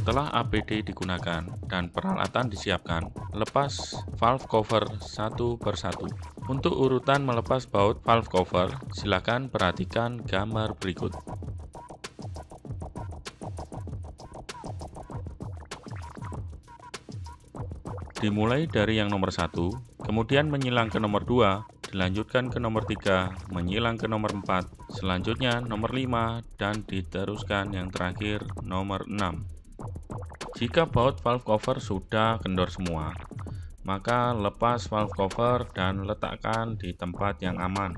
Setelah APD digunakan dan peralatan disiapkan, lepas valve cover satu persatu. Untuk urutan melepas baut valve cover, silakan perhatikan gambar berikut. Dimulai dari yang nomor 1, kemudian menyilang ke nomor 2, dilanjutkan ke nomor 3, menyilang ke nomor 4, selanjutnya nomor 5, dan diteruskan yang terakhir nomor 6. Jika baut valve cover sudah kendor semua, maka lepas valve cover dan letakkan di tempat yang aman.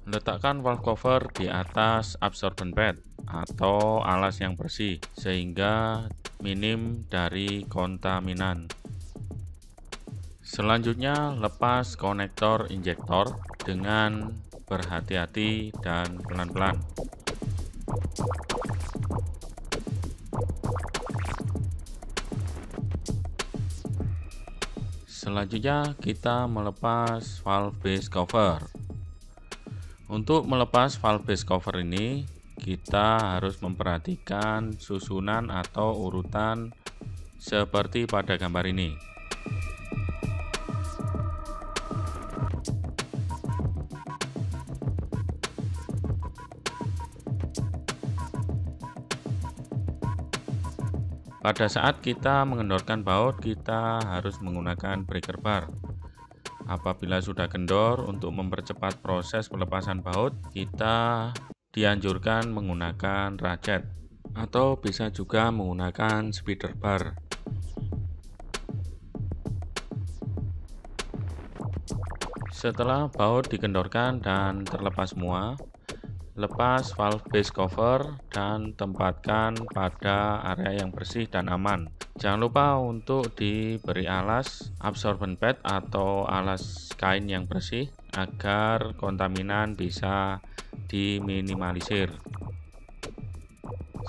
Letakkan valve cover di atas absorbent pad atau alas yang bersih sehingga minim dari kontaminan. Selanjutnya, lepas konektor injektor dengan berhati-hati dan pelan-pelan. Selanjutnya, kita melepas valve base cover. Untuk melepas valve base cover ini, kita harus memperhatikan susunan atau urutan seperti pada gambar ini. Pada saat kita mengendorkan baut, kita harus menggunakan breaker bar. Apabila sudah kendor, untuk mempercepat proses pelepasan baut, kita dianjurkan menggunakan ratchet atau bisa juga menggunakan speeder bar. Setelah baut dikendorkan dan terlepas semua, lepas valve base cover dan tempatkan pada area yang bersih dan aman. Jangan lupa untuk diberi alas absorbent pad atau alas kain yang bersih agar kontaminan bisa diminimalisir.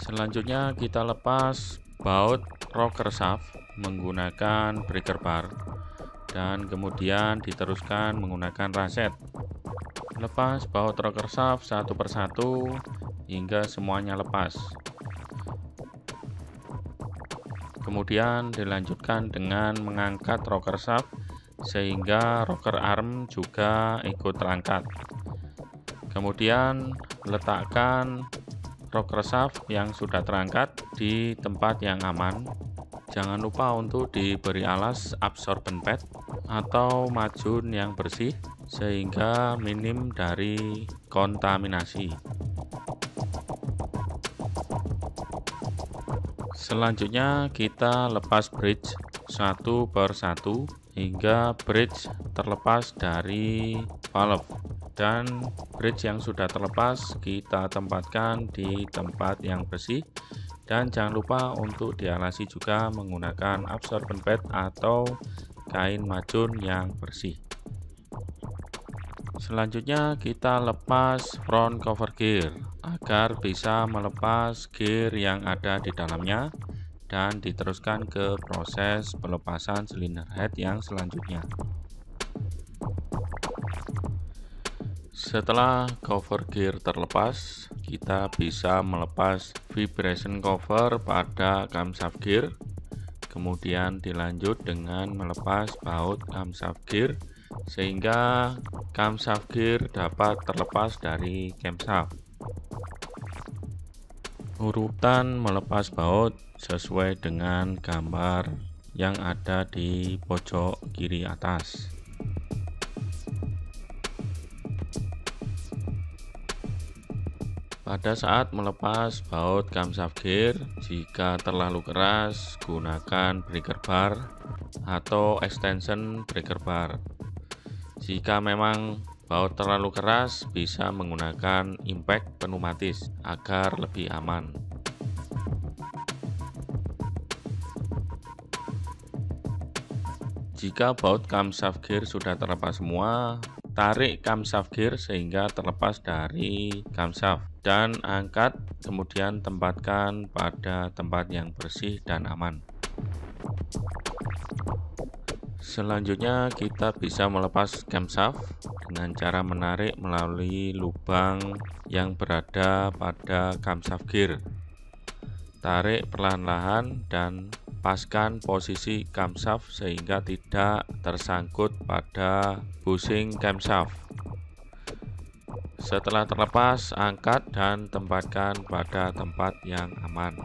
Selanjutnya kita lepas baut rocker shaft menggunakan breaker bar dan kemudian diteruskan menggunakan ratchet. Lepas baut rocker shaft satu persatu hingga semuanya lepas. Kemudian dilanjutkan dengan mengangkat rocker shaft sehingga rocker arm juga ikut terangkat. Kemudian letakkan rocker shaft yang sudah terangkat di tempat yang aman. Jangan lupa untuk diberi alas absorbent pad atau majun yang bersih sehingga minim dari kontaminasi. Selanjutnya kita lepas bridge satu persatu hingga bridge terlepas dari valve, dan bridge yang sudah terlepas kita tempatkan di tempat yang bersih, dan jangan lupa untuk dialasi juga menggunakan absorbent pad atau kain majun yang bersih. Selanjutnya kita lepas front cover gear agar bisa melepas gear yang ada di dalamnya dan diteruskan ke proses pelepasan silinder head yang selanjutnya. Setelah cover gear terlepas, kita bisa melepas vibration cover pada camshaft gear, kemudian dilanjut dengan melepas baut camshaft gear sehingga camshaft gear dapat terlepas dari camshaft. Urutan melepas baut sesuai dengan gambar yang ada di pojok kiri atas. Pada saat melepas baut camshaft gear, jika terlalu keras, gunakan breaker bar atau extension breaker bar. Jika memang baut terlalu keras, bisa menggunakan impact pneumatis agar lebih aman. Jika baut camshaft gear sudah terlepas semua, tarik camshaft gear sehingga terlepas dari camshaft dan angkat, kemudian tempatkan pada tempat yang bersih dan aman. Selanjutnya kita bisa melepas camshaft dengan cara menarik melalui lubang yang berada pada camshaft gear. Tarik perlahan-lahan dan paskan posisi camshaft sehingga tidak tersangkut pada bushing camshaft. Setelah terlepas, angkat dan tempatkan pada tempat yang aman.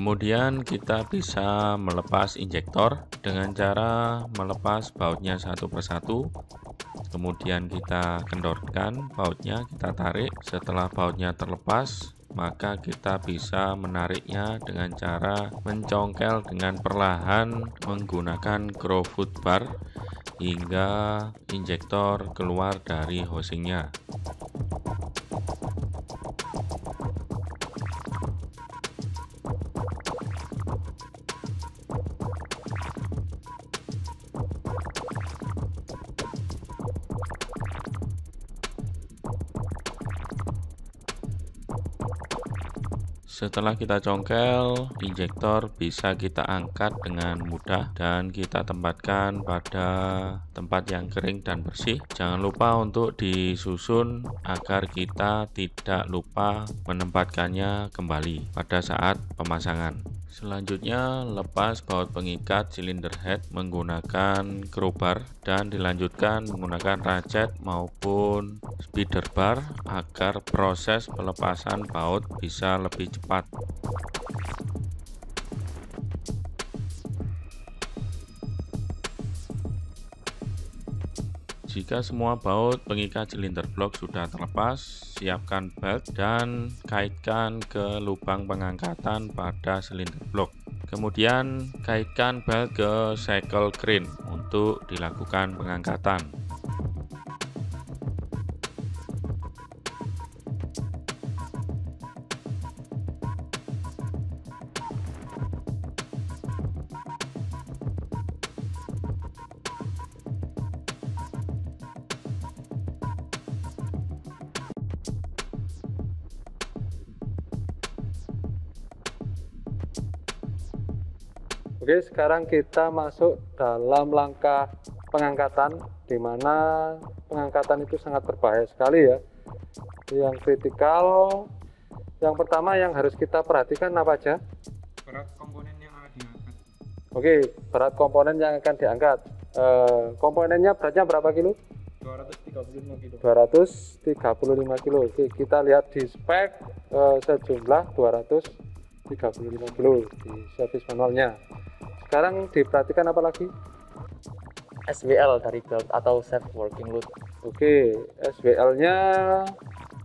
Kemudian kita bisa melepas injektor dengan cara melepas bautnya satu persatu. Kemudian kita kendorkan bautnya, kita tarik. Setelah bautnya terlepas, maka kita bisa menariknya dengan cara mencongkel dengan perlahan menggunakan crowfoot bar hingga injektor keluar dari housingnya. Setelah kita congkel, injektor bisa kita angkat dengan mudah dan kita tempatkan pada tempat yang kering dan bersih. Jangan lupa untuk disusun agar kita tidak lupa menempatkannya kembali pada saat pemasangan. Selanjutnya, lepas baut pengikat silinder head menggunakan crowbar dan dilanjutkan menggunakan ratchet maupun speeder bar agar proses pelepasan baut bisa lebih cepat. Jika semua baut pengikat silinder blok sudah terlepas, siapkan belt dan kaitkan ke lubang pengangkatan pada silinder blok. Kemudian kaitkan belt ke cycle crane untuk dilakukan pengangkatan. Oke, sekarang kita masuk dalam langkah pengangkatan, di mana pengangkatan itu sangat berbahaya sekali ya. Yang kritikal, yang pertama yang harus kita perhatikan apa aja? Berat komponen yang akan diangkat. Oke, berat komponen yang akan diangkat. Komponennya beratnya berapa kilo? 235 kilo. 235 kilo. Oke, kita lihat di spek sejumlah 235 kilo di servis manualnya. Sekarang diperhatikan apa lagi? SWL dari belt atau safe working load. Oke, SWL-nya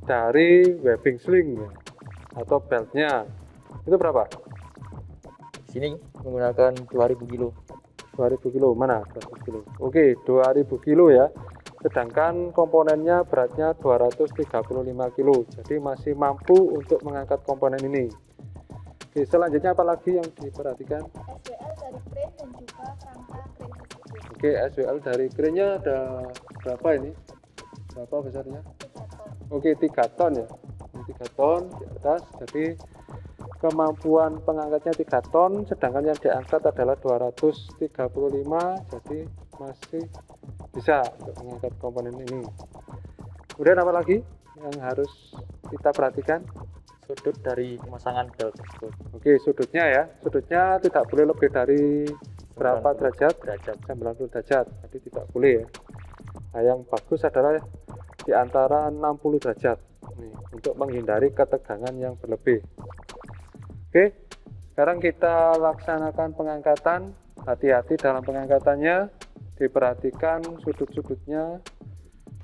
dari webbing sling ya, atau beltnya itu berapa? Di sini menggunakan 2000 kilo. 2000 kilo, mana 200 kilo? Oke, 2000 kilo ya. Sedangkan komponennya beratnya 235 kilo, jadi masih mampu untuk mengangkat komponen ini. Oke, selanjutnya apa lagi yang diperhatikan? SWL dari crane dan juga kerangka crane tersebut. Oke, SWL dari crane-nya ada berapa ini? Berapa besarnya? 3 ton. Oke, 3 ton ya. Ini 3 ton di atas, jadi kemampuan pengangkatnya 3 ton, sedangkan yang diangkat adalah 235, jadi masih bisa untuk mengangkat komponen ini. Kemudian apa lagi yang harus kita perhatikan? Sudut dari pemasangan belt tersebut. Oke, sudutnya ya. Sudutnya tidak boleh lebih dari berapa 90 derajat? derajat. 90 derajat. Jadi tidak boleh ya. Nah, yang bagus adalah di antara 60 derajat. Nih, untuk menghindari ketegangan yang berlebih. Oke, sekarang kita laksanakan pengangkatan. Hati-hati dalam pengangkatannya. Diperhatikan sudut-sudutnya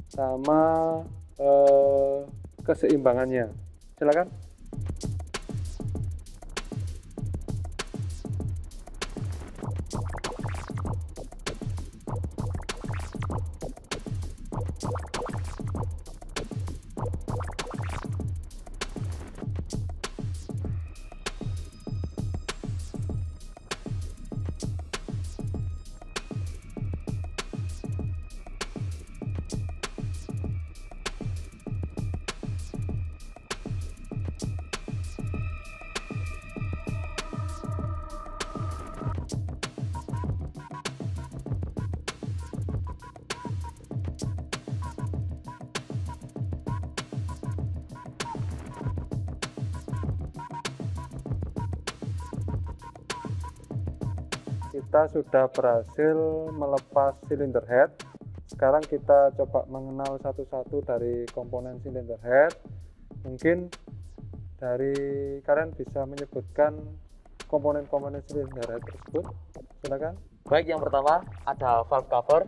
sama keseimbangannya. Silakan. kita sudah berhasil melepas silinder head. Sekarang kita coba mengenal satu-satu dari komponen silinder head. Mungkin dari kalian bisa menyebutkan komponen-komponen silinder head tersebut. Silakan. Baik, yang pertama ada valve cover.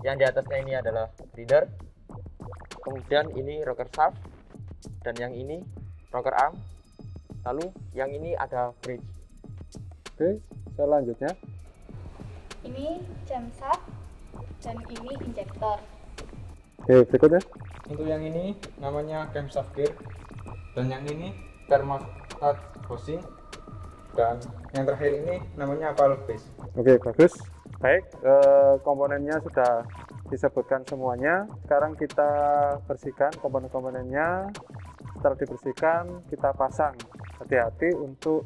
Yang di atasnya ini adalah breather. Kemudian ini rocker shaft. Dan yang ini rocker arm. Lalu yang ini ada bridge. Oke, selanjutnya. Ini camshaft dan ini injektor. Oke, berikutnya. Untuk yang ini namanya camshaft gear, dan yang ini thermostat housing, dan yang terakhir ini namanya valve base. Oke, bagus. Baik, komponennya sudah disebutkan semuanya. Sekarang kita bersihkan komponen-komponennya. Setelah dibersihkan, kita pasang. Hati-hati untuk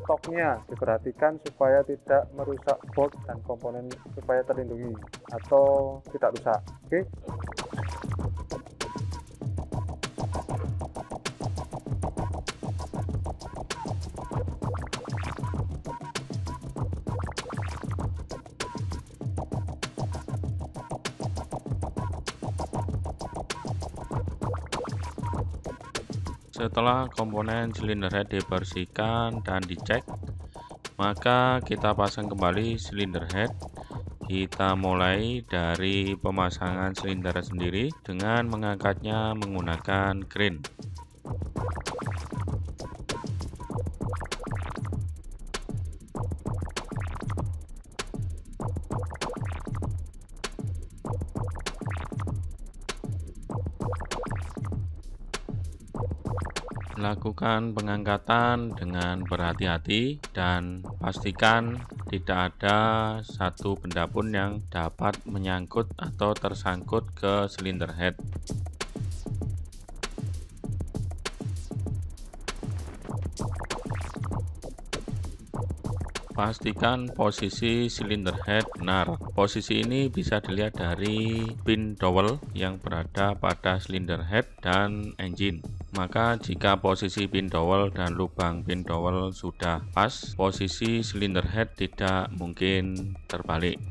stoknya, diperhatikan supaya tidak merusak bolt dan komponen, supaya terlindungi atau tidak rusak. Oke. Setelah komponen silinder head dibersihkan dan dicek, maka kita pasang kembali silinder head. Kita mulai dari pemasangan silinder sendiri dengan mengangkatnya menggunakan crane. Lakukan pengangkatan dengan berhati-hati dan pastikan tidak ada satu benda pun yang dapat menyangkut atau tersangkut ke silinder head. Pastikan posisi silinder head benar. Posisi ini bisa dilihat dari pin dowel yang berada pada silinder head dan engine. Maka jika posisi pin dowel dan lubang pin dowel sudah pas, posisi silinder head tidak mungkin terbalik.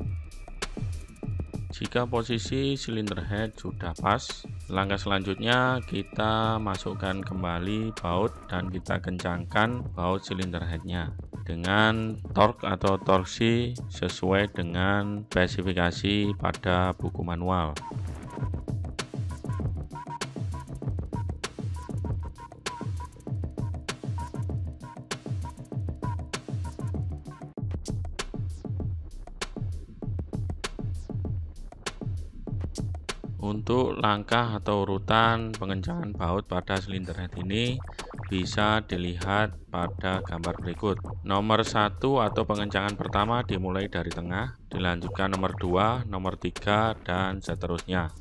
Jika posisi silinder head sudah pas, langkah selanjutnya kita masukkan kembali baut dan kita kencangkan baut silinder headnya dengan torque atau torsi sesuai dengan spesifikasi pada buku manual. Untuk langkah atau urutan pengencangan baut pada silinder head ini bisa dilihat pada gambar berikut. Nomor 1 atau pengencangan pertama dimulai dari tengah, dilanjutkan nomor 2, nomor 3, dan seterusnya.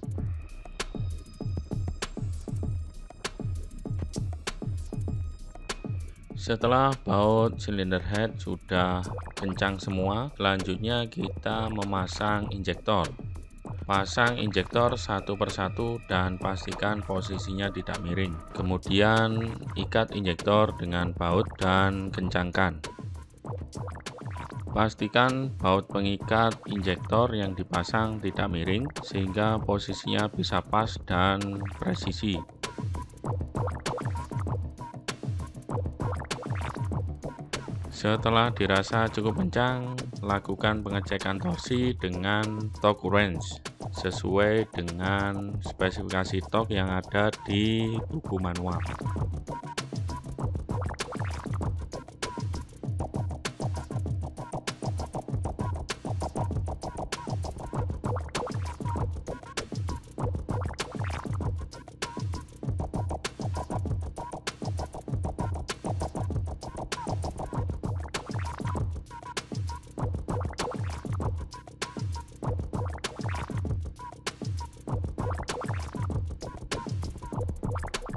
Setelah baut silinder head sudah kencang semua, selanjutnya kita memasang injektor. Pasang injektor satu persatu dan pastikan posisinya tidak miring. Kemudian ikat injektor dengan baut dan kencangkan. Pastikan baut pengikat injektor yang dipasang tidak miring sehingga posisinya bisa pas dan presisi. Setelah dirasa cukup kencang, lakukan pengecekan torsi dengan torque wrench sesuai dengan spesifikasi torque yang ada di buku manual.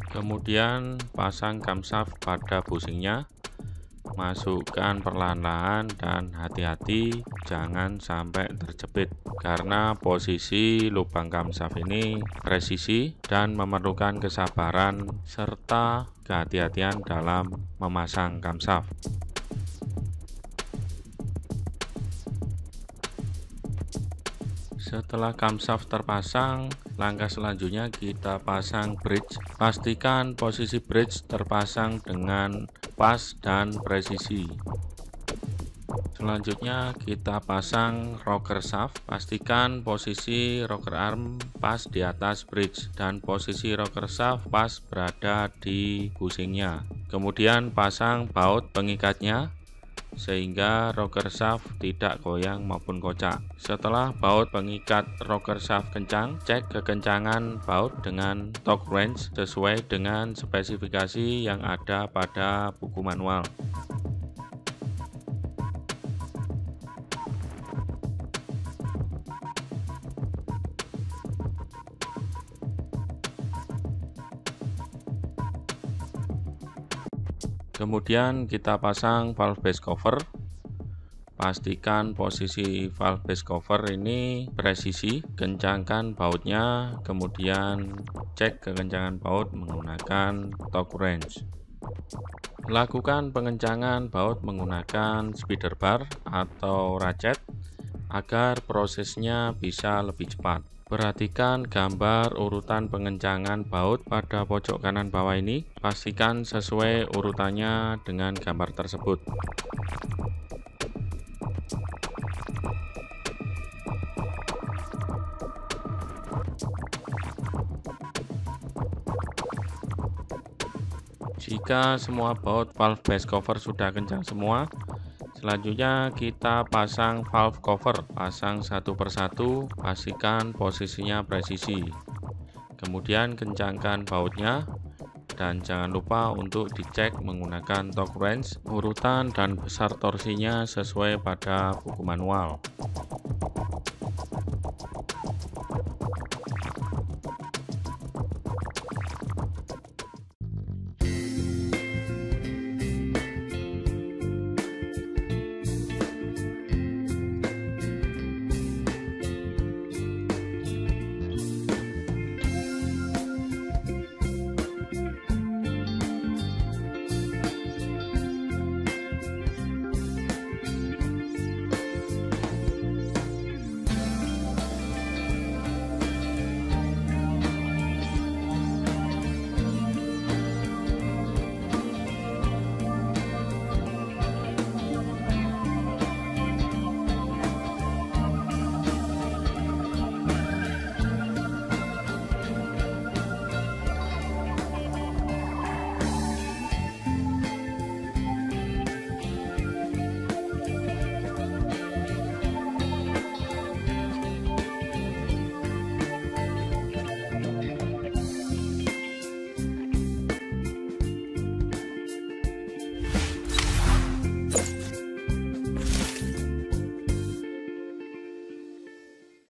Kemudian pasang camshaft pada bushingnya, masukkan perlahan-lahan dan hati-hati jangan sampai terjepit karena posisi lubang camshaft ini presisi dan memerlukan kesabaran serta kehati-hatian dalam memasang camshaft. Setelah camshaft terpasang, langkah selanjutnya kita pasang bridge. Pastikan posisi bridge terpasang dengan pas dan presisi. Selanjutnya kita pasang rocker shaft. Pastikan posisi rocker arm pas di atas bridge dan posisi rocker shaft pas berada di bushingnya. Kemudian pasang baut pengikatnya sehingga rocker shaft tidak goyang maupun kocak. Setelah baut pengikat rocker shaft kencang, cek kekencangan baut dengan torque wrench sesuai dengan spesifikasi yang ada pada buku manual. Kemudian kita pasang valve base cover. Pastikan posisi valve base cover ini presisi, kencangkan bautnya, kemudian cek kekencangan baut menggunakan torque wrench. Lakukan pengencangan baut menggunakan speeder bar atau ratchet agar prosesnya bisa lebih cepat. Perhatikan gambar urutan pengencangan baut pada pojok kanan bawah ini. Pastikan sesuai urutannya dengan gambar tersebut. Jika semua baut valve base cover sudah kencang semua, selanjutnya kita pasang valve cover. Pasang satu persatu, pastikan posisinya presisi. Kemudian kencangkan bautnya dan jangan lupa untuk dicek menggunakan torque wrench urutan dan besar torsinya sesuai pada buku manual.